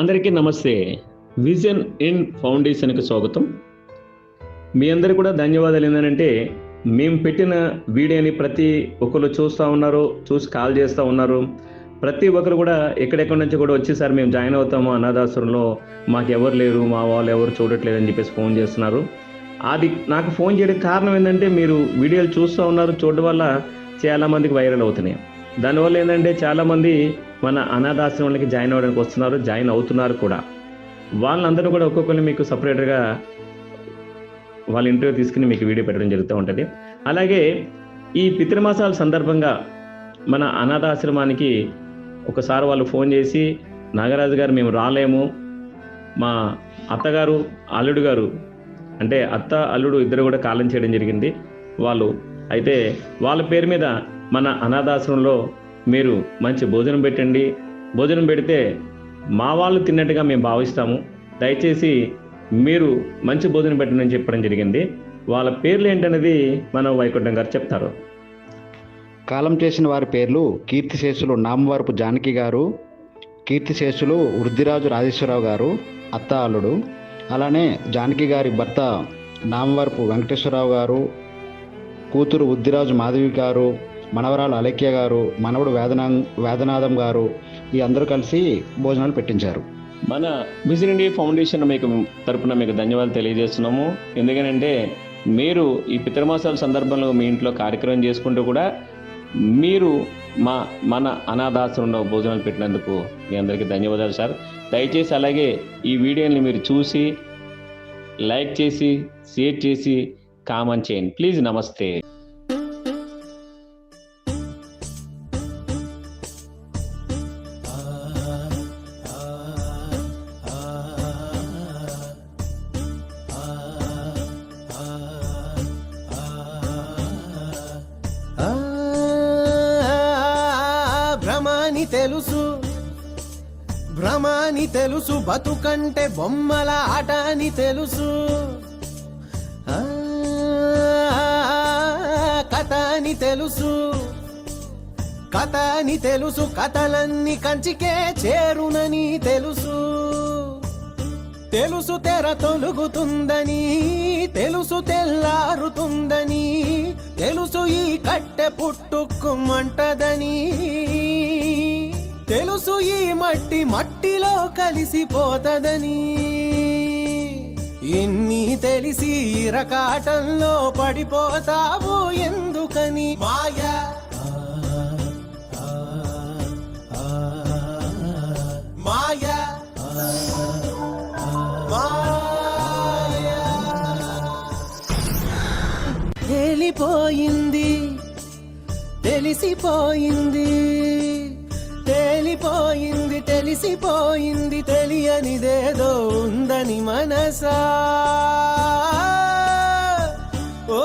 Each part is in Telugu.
అందరికీ నమస్తే. విజన్ ఇన్ ఫౌండేషన్కి స్వాగతం. మీ అందరికీ కూడా ధన్యవాదాలు. ఏంటంటే మేము పెట్టిన వీడియోని ప్రతి ఒక్కరు చూస్తూ ఉన్నారు, చూసి కాల్ చేస్తూ ఉన్నారు. ప్రతి ఒక్కరు కూడా ఎక్కడెక్కడి నుంచి కూడా వచ్చేసారి మేము జాయిన్ అవుతాము అనాథాశ్రమంలో, మాకు ఎవరు లేరు, మా వాళ్ళు ఎవరు చూడట్లేదు అని చెప్పేసి ఫోన్ చేస్తున్నారు. అది నాకు ఫోన్ చేయడానికి కారణం ఏంటంటే మీరు వీడియోలు చూస్తూ ఉన్నారు, చూడడం వల్ల చాలామందికి వైరల్ అవుతున్నాయి. దానివల్ల ఏంటంటే చాలామంది మన అనాథాశ్రమాలకి జాయిన్ అవ్వడానికి వస్తున్నారు, జాయిన్ అవుతున్నారు కూడా. వాళ్ళందరూ కూడా ఒక్కొక్కరిని మీకు సపరేట్గా వాళ్ళ ఇంటర్వ్యూ తీసుకుని మీకు వీడియో పెట్టడం జరుగుతూ ఉంటుంది. అలాగే ఈ పితృమాసాల సందర్భంగా మన అనాథాశ్రమానికి ఒకసారి వాళ్ళు ఫోన్ చేసి, నాగరాజు గారు మేము రాలేము, మా అత్తగారు అల్లుడు గారు అంటే అత్త అల్లుడు ఇద్దరు కూడా కాలం చేయడం జరిగింది. వాళ్ళు అయితే వాళ్ళ పేరు మీద మన అనాథాశ్రమంలో మీరు మంచి భోజనం పెట్టండి, భోజనం పెడితే మా వాళ్ళు తిన్నట్టుగా మేము భావిస్తాము, దయచేసి మీరు మంచి భోజనం పెట్టండి అని చెప్పడం జరిగింది. వాళ్ళ పేర్లు ఏంటనేది మన వైకుంఠం గారు చెప్తారు. కాలం చేసిన వారి పేర్లు కీర్తిశేషులు నామవరపు జానకి గారు, కీర్తిశేషులు వృద్ధిరాజు రాజేశ్వరరావు గారు అత్త అల్లుడు, అలానే జానకి గారి భర్త నామవరపు వెంకటేశ్వరరావు గారు, కూతురు వృద్ధిరాజు మాధవి గారు, మనవరాలు అలక్య గారు, మనవడు వేదనాథం గారు, ఈ అందరూ కలిసి భోజనాలు పెట్టించారు. మన విజన్ ఇండియా ఫౌండేషన్ మీకు తరపున మీకు ధన్యవాదాలు తెలియజేస్తున్నాము. ఎందుకంటే మీరు ఈ పితృమాసాల సందర్భంలో మీ ఇంట్లో కార్యక్రమం చేసుకుంటూ కూడా మీరు మన అనాథాశ్రమంలో భోజనాలు పెట్టినందుకు మీ అందరికీ ధన్యవాదాలు సార్. దయచేసి అలాగే ఈ వీడియోని మీరు చూసి లైక్ చేసి షేర్ చేసి కామెంట్ చేయండి ప్లీజ్. నమస్తే. భ్రమాని తెలుసు, బతుకంటే బొమ్మల ఆట అని తెలుసు, కథ అని తెలుసు, కథ అని తెలుసు, కథలన్నీ కంచికే చేరునని తెలుసు, తెలుసు తెర తొలుగుతుందని, తెలుసు తెల్లారుతుందని, తెలుసు ఈ కట్టె పుట్టుకుమంటదని, తెలుసు ఈ మట్టి మట్టిలో కలిసిపోతదని, ఇన్ని తెలిసి ఇరకాటంలో పడిపోతావు ఎందుకని? మాయా మాయా తేలిపోయింది, తెలిసిపోయింది, తేలిపోయింది, తెలిసిపోయింది, తెలియనిదేదో ఉందని మనసా. ఓ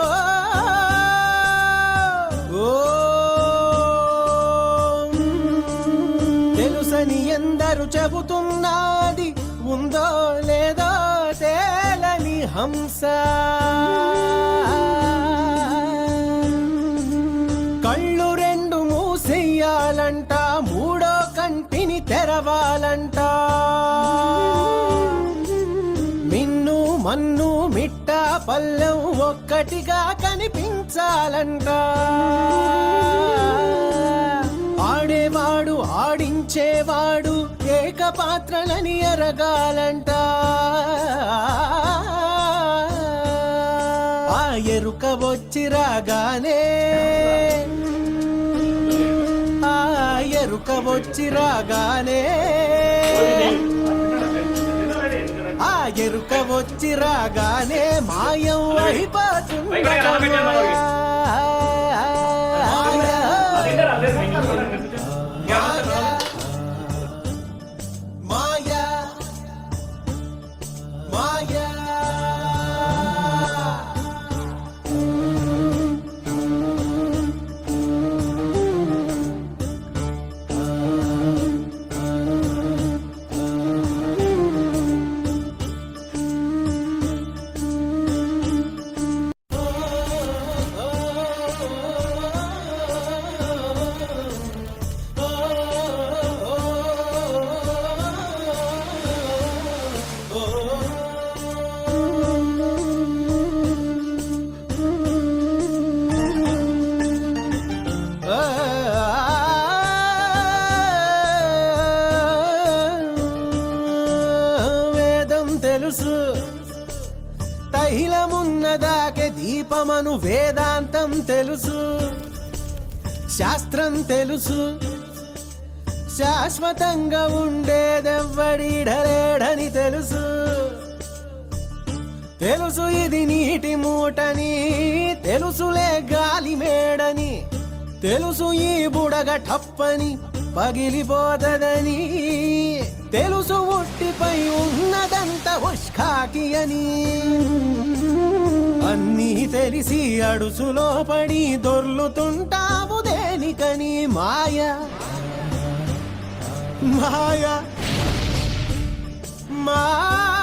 తెలుసని ఎందరు చెబుతున్నది, ఉందో లేదో తేలని హంస. కళ్ళు రెండు మూసేయాలంట, మూడో కంటిని తెరవాలంట, మిన్ను మన్ను మిట్ట పల్లెం ఒక్కటిగా కనిపించాలంట, ఆడేవాడు ఆడించేవాడు ఏకపాత్రలని ఎరగాలంట, ఆ ఎరుక వచ్చి రాగానే, ఎరుక వచ్చి రాగానే, ఆ ఎరుక వచ్చి రాగానే మాయం అయిపోతుంది. దీపమను వేదాంతం తెలుసు, శాస్త్రం తెలుసు, శాశ్వతంగా ఉండేదెవ్వడిడలేడని తెలుసు. తెలుసు ఇది నీటి మూటని, తెలుసులే గాలి మేడని, తెలుసు ఈ బుడగ టప్పని పగిలిపోతదని, తెలుసు ఒట్టిపై ఉన్నదంత ఉష్కాకి అని. అన్నీ తెలిసి అడుసులో పడి దొర్లుతుంటావు దేనికని? మాయ మాయ మాయ.